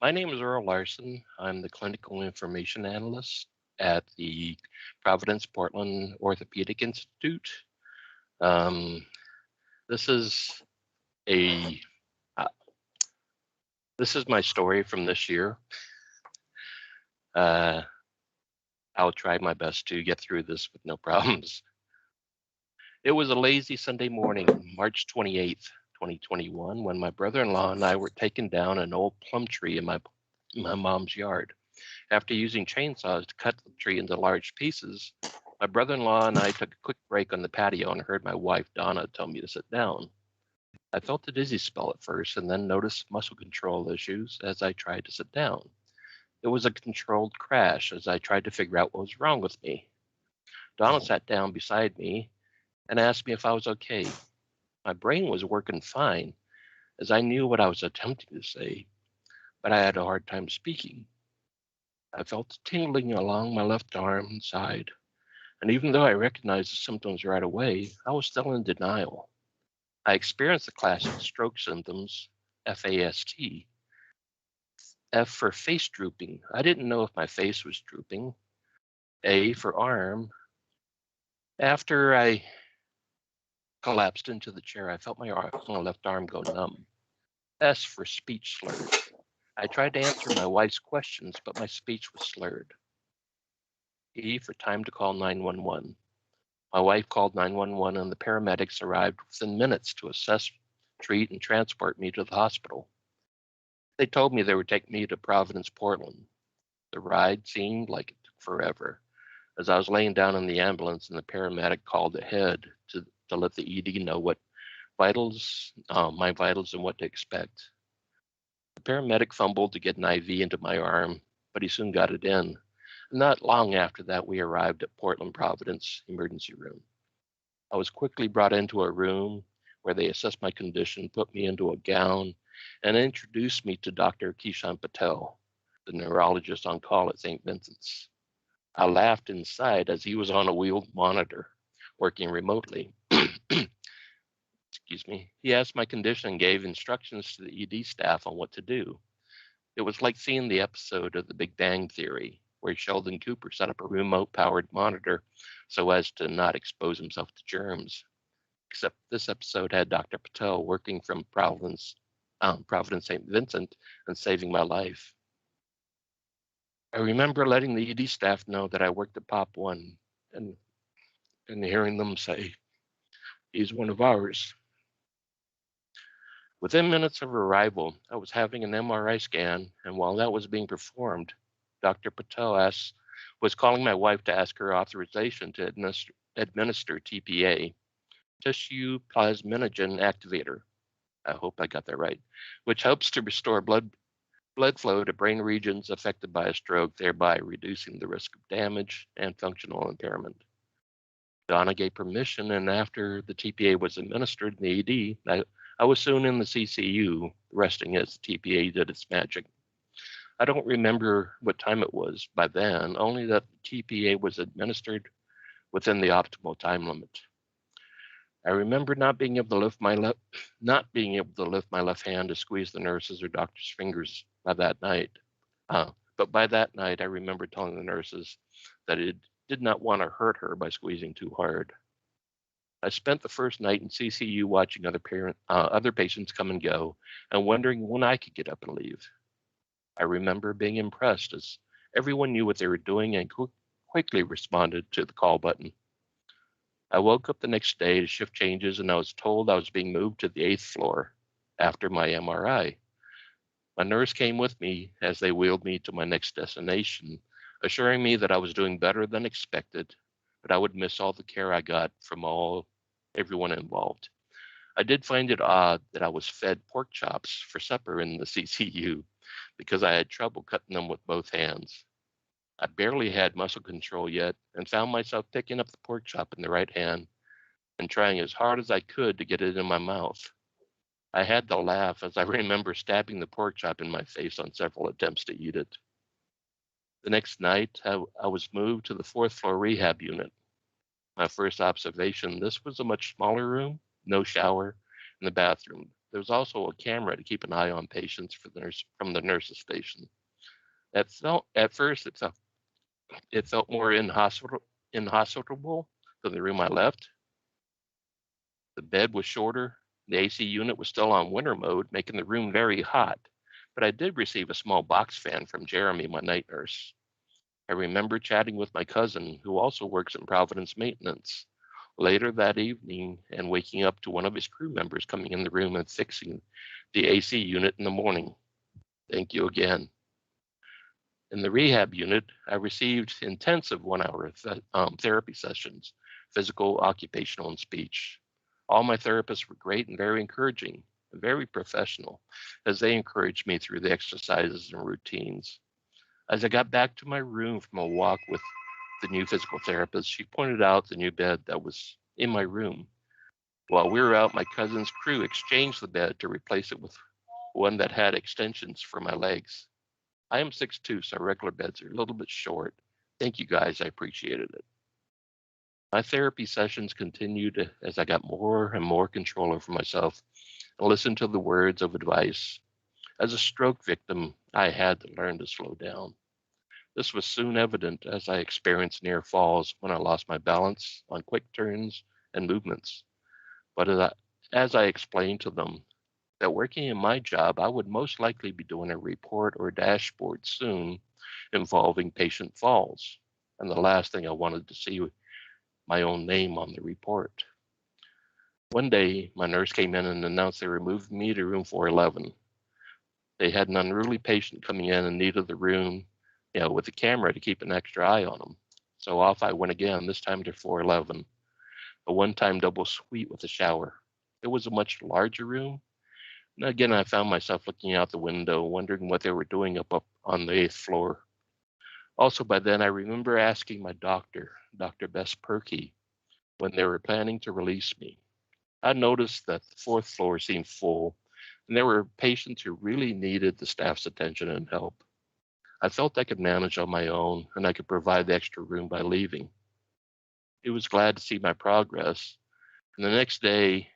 My name is Earl Larson. I'm the clinical information analyst at the Providence Portland Orthopedic Institute. Um, this is a uh, this is my story from this year. Uh, I'll try my best to get through this with no problems. It was a lazy Sunday morning, March 28th, 2021, when my brother-in-law and I were taking down an old plum tree in my mom's yard. After using chainsaws to cut the tree into large pieces, my brother in law and I took a quick break on the patio and heard my wife, Donna, tell me to sit down. I felt a dizzy spell at first and then noticed muscle control issues as I tried to sit down. It was a controlled crash as I tried to figure out what was wrong with me. Donna sat down beside me and asked me if I was okay. My brain was working fine as I knew what I was attempting to say, but I had a hard time speaking. I felt tingling along my left arm and side. And even though I recognized the symptoms right away, I was still in denial. I experienced the classic stroke symptoms, FAST, F for face drooping. I didn't know if my face was drooping. A for arm. After I collapsed into the chair, I felt my left arm go numb. S for speech slurred. I tried to answer my wife's questions, but my speech was slurred. E for time to call 911. My wife called 911 and the paramedics arrived within minutes to assess, treat, and transport me to the hospital. They told me they would take me to Providence, Portland. The ride seemed like it took forever, as I was laying down in the ambulance and the paramedic called ahead to let the ED know what my vitals and what to expect. The paramedic fumbled to get an IV into my arm, but he soon got it in. Not long after that, we arrived at Portland Providence emergency room. I was quickly brought into a room where they assessed my condition, put me into a gown, and introduced me to Dr. Kishan Patel, the neurologist on call at St. Vincent's. I laughed inside as he was on a wheeled monitor, working remotely. Excuse me. He asked my condition and gave instructions to the ED staff on what to do. It was like seeing the episode of The Big Bang Theory, where Sheldon Cooper set up a remote powered monitor so as to not expose himself to germs. Except this episode had Dr. Patel working from Providence St. Vincent and saving my life. I remember letting the ED staff know that I worked at Pop One and, and hearing them say, he's one of ours. Within minutes of arrival, I was having an MRI scan, and while that was being performed, Dr. Patel was calling my wife to ask her authorization to administer TPA, tissue plasminogen activator. I hope I got that right, which helps to restore blood flow to brain regions affected by a stroke, thereby reducing the risk of damage and functional impairment. Donna gave permission, and after the TPA was administered in the ED, I was soon in the CCU, resting as the TPA did its magic. I don't remember what time it was by then, only that the TPA was administered within the optimal time limit. I remember not being able to lift my left hand to squeeze the nurses or doctor's fingers by that night. But by that night, I remember telling the nurses that it did not want to hurt her by squeezing too hard. I spent the first night in CCU watching other patients come and go and wondering when I could get up and leave. I remember being impressed as everyone knew what they were doing and quickly responded to the call button. I woke up the next day to shift changes and I was told I was being moved to the 8th floor after my MRI. My nurse came with me as they wheeled me to my next destination, assuring me that I was doing better than expected, but I would miss all the care I got from everyone involved. I did find it odd that I was fed pork chops for supper in the CCU because I had trouble cutting them with both hands. I barely had muscle control yet and found myself picking up the pork chop in the right hand and trying as hard as I could to get it in my mouth. I had to laugh as I remember stabbing the pork chop in my face on several attempts to eat it. The next night, I was moved to the 4th floor rehab unit. My first observation, this was a much smaller room, no shower, and the bathroom. There was also a camera to keep an eye on patients from the nurse's station. At first it felt more inhospitable than the room I left. The bed was shorter. The AC unit was still on winter mode, making the room very hot. But I did receive a small box fan from Jeremy, my night nurse. I remember chatting with my cousin, who also works in Providence maintenance, later that evening and waking up to one of his crew members coming in the room and fixing the AC unit in the morning. Thank you again. In the rehab unit, I received intensive 1-hour therapy sessions, physical, occupational, and speech. All my therapists were great and very encouraging, and very professional, as they encouraged me through the exercises and routines. As I got back to my room from a walk with the new physical therapist, she pointed out the new bed that was in my room. While we were out, my cousin's crew exchanged the bed to replace it with one that had extensions for my legs. I am 6'2", so regular beds are a little bit short. Thank you guys, I appreciated it. My therapy sessions continued as I got more and more control over myself and listened to the words of advice. As a stroke victim, I had to learn to slow down. This was soon evident as I experienced near falls when I lost my balance on quick turns and movements. But as I explained to them that working in my job, I would most likely be doing a report or dashboard soon involving patient falls. And the last thing I wanted to see my own name on the report. One day, my nurse came in and announced they were moving me to room 411. They had an unruly patient coming in and needed the room, with a camera to keep an extra eye on them. So off I went again, this time to 411, a one-time double suite with a shower. It was a much larger room. And again, I found myself looking out the window, wondering what they were doing up on the 8th floor. Also, by then, I remember asking my doctor, Dr. Bess Perky, when they were planning to release me. I noticed that the 4th floor seemed full, and there were patients who really needed the staff's attention and help. I felt I could manage on my own, and I could provide the extra room by leaving. He was glad to see my progress, and the next day,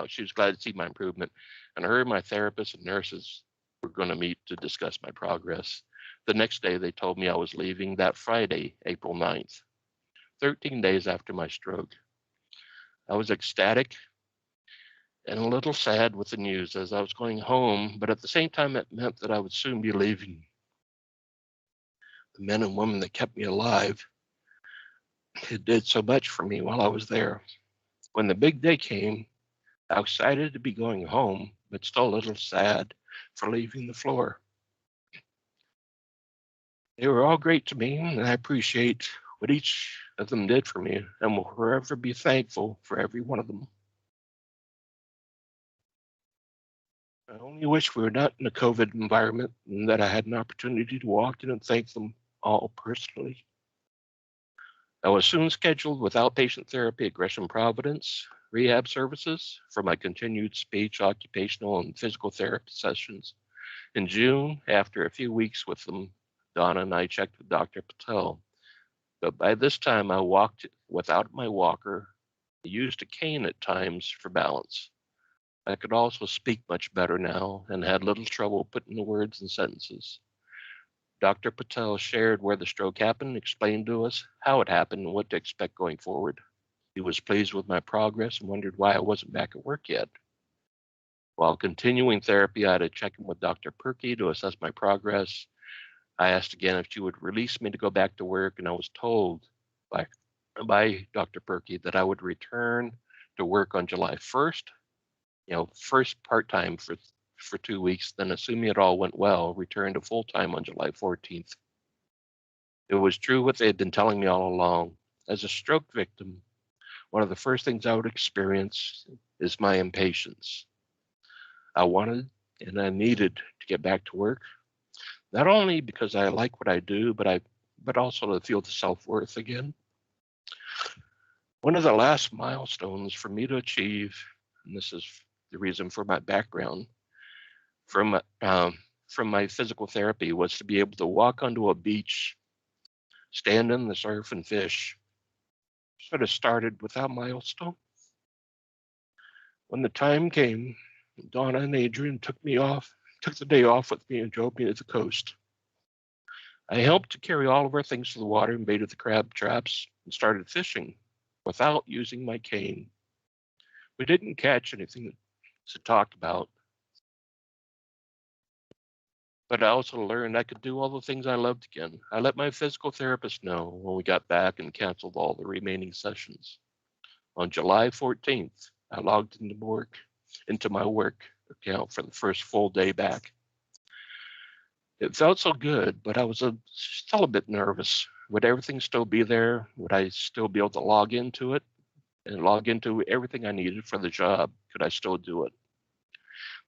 she was glad to see my improvement, and I heard my therapist and nurses were going to meet to discuss my progress. The next day, they told me I was leaving that Friday, April 9th, 13 days after my stroke. I was ecstatic and a little sad with the news as I was going home, but at the same time, it meant that I would soon be leaving. The men and women that kept me alive, it did so much for me while I was there. When the big day came, I was excited to be going home, but still a little sad for leaving the floor. They were all great to me, and I appreciate what each of them did for me, and will forever be thankful for every one of them. I only wish we were not in a COVID environment and that I had an opportunity to walk in and thank them all personally. I was soon scheduled with outpatient therapy at Gresham Providence Rehab Services for my continued speech, occupational, and physical therapy sessions. In June, after a few weeks with them, Donna and I checked with Dr. Patel. But by this time, I walked without my walker, used a cane at times for balance. I could also speak much better now and had little trouble putting the words in sentences. Dr. Patel shared where the stroke happened, explained to us how it happened, and what to expect going forward. He was pleased with my progress and wondered why I wasn't back at work yet. While continuing therapy, I had a check-in with Dr. Perky to assess my progress. I asked again if she would release me to go back to work, and I was told by Dr. Perky that I would return to work on July 1st, first part-time for 2 weeks, then assuming it all went well, return to full-time on July 14th. It was true what they had been telling me all along. As a stroke victim, one of the first things I would experience is my impatience. I wanted and I needed to get back to work, not only because I like what I do, but also to feel the self-worth again. One of the last milestones for me to achieve, and this is the reason for my background, from my physical therapy, was to be able to walk onto a beach, stand in the surf and fish. Sort of started with that milestone. When the time came, Donna and Adrian took the day off with me and drove me to the coast. I helped to carry all of our things to the water and baited the crab traps and started fishing without using my cane. We didn't catch anything to talk about, but I also learned I could do all the things I loved again. I let my physical therapist know when we got back and canceled all the remaining sessions. On July 14th, I logged into my work account for the first full day back. It felt so good, but I was still a bit nervous. Would everything still be there? Would I still be able to log into it and log into everything I needed for the job? Could I still do it?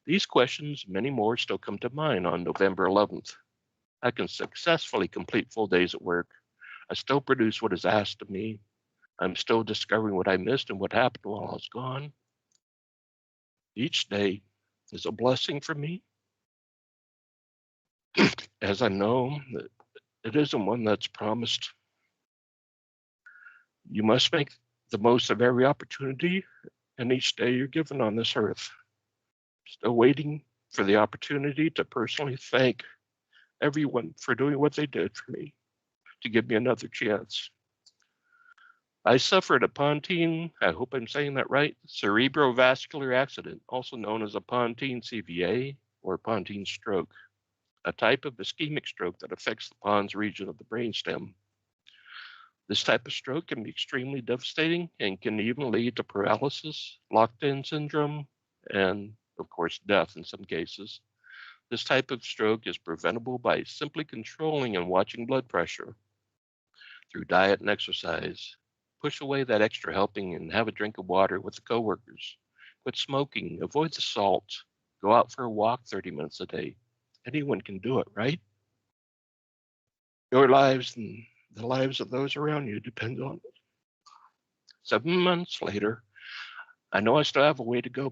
These questions, many more, still come to mind on November 11th. I can successfully complete full days at work. I still produce what is asked of me. I'm still discovering what I missed and what happened while I was gone. Each day is a blessing for me, as I know that it isn't one that's promised. You must make the most of every opportunity and each day you're given on this earth. Still waiting for the opportunity to personally thank everyone for doing what they did for me, to give me another chance. I suffered a pontine, I hope I'm saying that right, cerebrovascular accident, also known as a pontine CVA or pontine stroke, a type of ischemic stroke that affects the pons region of the brainstem. This type of stroke can be extremely devastating and can even lead to paralysis, locked-in syndrome, and of course, death in some cases. This type of stroke is preventable by simply controlling and watching blood pressure through diet and exercise. Push away that extra helping and have a drink of water with the coworkers. Quit smoking, avoid the salt, go out for a walk 30 minutes a day. Anyone can do it, right? Your lives and the lives of those around you depend on it. 7 months later, I know I still have a way to go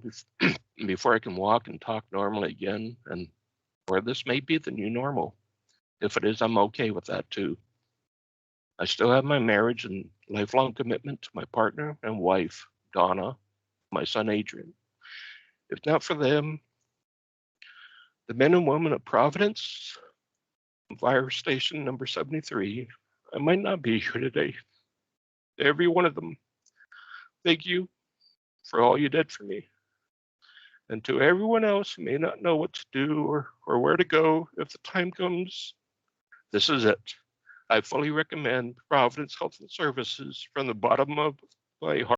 before I can walk and talk normally again, and or this may be the new normal. If it is, I'm okay with that too. I still have my marriage and lifelong commitment to my partner and wife, Donna, my son, Adrian. If not for them, the men and women of Providence, Fire Station number 73, I might not be here today. Every one of them, thank you for all you did for me. And to everyone else who may not know what to do or where to go if the time comes, this is it. I fully recommend Providence Health and Services from the bottom of my heart.